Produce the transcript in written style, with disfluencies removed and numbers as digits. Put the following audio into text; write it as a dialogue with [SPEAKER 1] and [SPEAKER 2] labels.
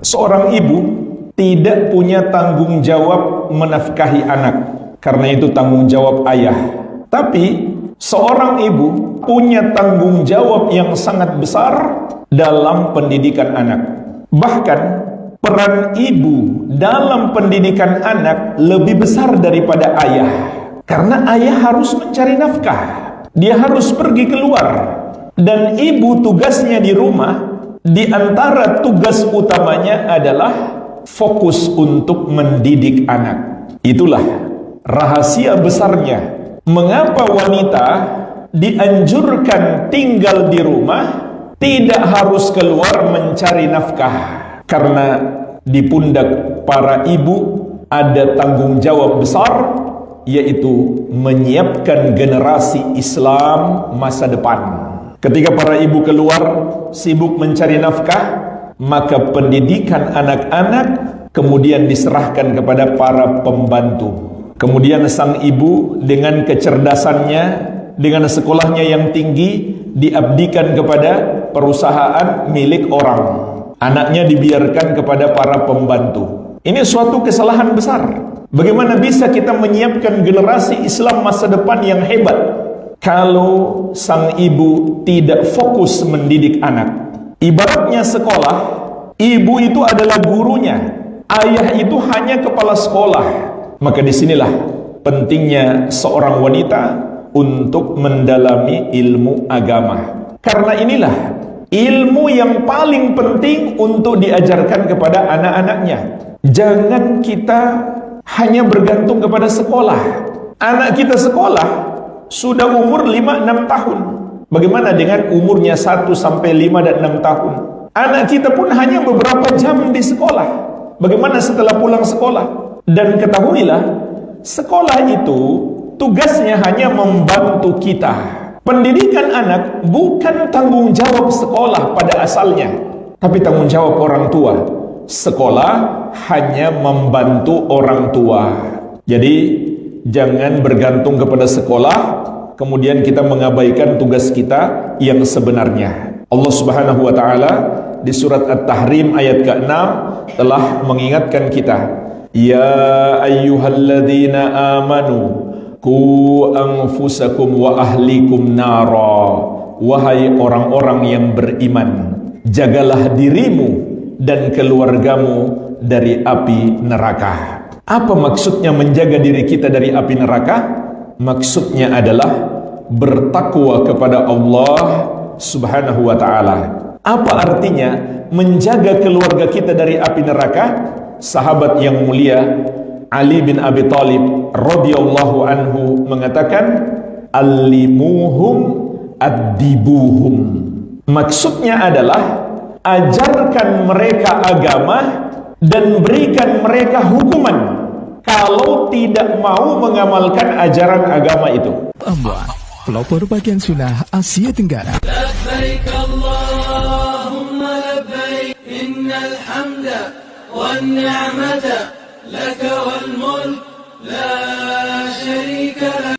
[SPEAKER 1] Seorang ibu tidak punya tanggung jawab menafkahi anak, karena itu tanggung jawab ayah. Tapi seorang ibu punya tanggung jawab yang sangat besar dalam pendidikan anak. Bahkan peran ibu dalam pendidikan anak lebih besar daripada ayah, karena ayah harus mencari nafkah, dia harus pergi keluar, dan ibu tugasnya di rumah. Di antara tugas utamanya adalah fokus untuk mendidik anak. Itulah rahasia besarnya mengapa wanita dianjurkan tinggal di rumah, tidak harus keluar mencari nafkah. Karena di pundak para ibu ada tanggung jawab besar, yaitu menyiapkan generasi Islam masa depan. Ketika para ibu keluar sibuk mencari nafkah, maka pendidikan anak-anak kemudian diserahkan kepada para pembantu. Kemudian sang ibu dengan kecerdasannya, dengan sekolahnya yang tinggi, diabdikan kepada perusahaan milik orang. Anaknya dibiarkan kepada para pembantu. Ini suatu kesalahan besar. Bagaimana bisa kita menyiapkan generasi Islam masa depan yang hebat kalau sang ibu tidak fokus mendidik anak? Ibaratnya sekolah, ibu itu adalah gurunya, ayah itu hanya kepala sekolah. Maka disinilah pentingnya seorang wanita untuk mendalami ilmu agama. Karena inilah ilmu yang paling penting untuk diajarkan kepada anak-anaknya. Jangan kita hanya bergantung kepada sekolah. Anak kita sekolah sudah umur 5-6 tahun. Bagaimana dengan umurnya 1 sampai 5 dan 6 tahun? Anak kita pun hanya beberapa jam di sekolah. Bagaimana setelah pulang sekolah? Dan ketahuilah, sekolah itu tugasnya hanya membantu kita. Pendidikan anak bukan tanggung jawab sekolah pada asalnya, tapi tanggung jawab orang tua. Sekolah hanya membantu orang tua. Jadi jangan bergantung kepada sekolah, kemudian kita mengabaikan tugas kita yang sebenarnya. Allah Subhanahu wa taala di surat At-Tahrim ayat ke-6 telah mengingatkan kita, ya ayyuhalladzina amanu qu anfusakum wa ahlikum nara. Wahai orang-orang yang beriman, jagalah dirimu dan keluargamu dari api neraka. Apa maksudnya menjaga diri kita dari api neraka? Maksudnya adalah bertakwa kepada Allah Subhanahu wa ta'ala. Apa artinya menjaga keluarga kita dari api neraka? Sahabat yang mulia Ali bin Abi Thalib radhiyallahu anhu mengatakan, allimuhum addibuhum. Maksudnya adalah ajarkan mereka agama dan berikan mereka hukuman kalau tidak mau mengamalkan ajaran agama itu.
[SPEAKER 2] Amwal, pelopor bagian sunnah Asia Tenggara.
[SPEAKER 3] Labbaik Allahumma labbaik, innal hamda wan ni'mata laka wal mulk la syarika lak.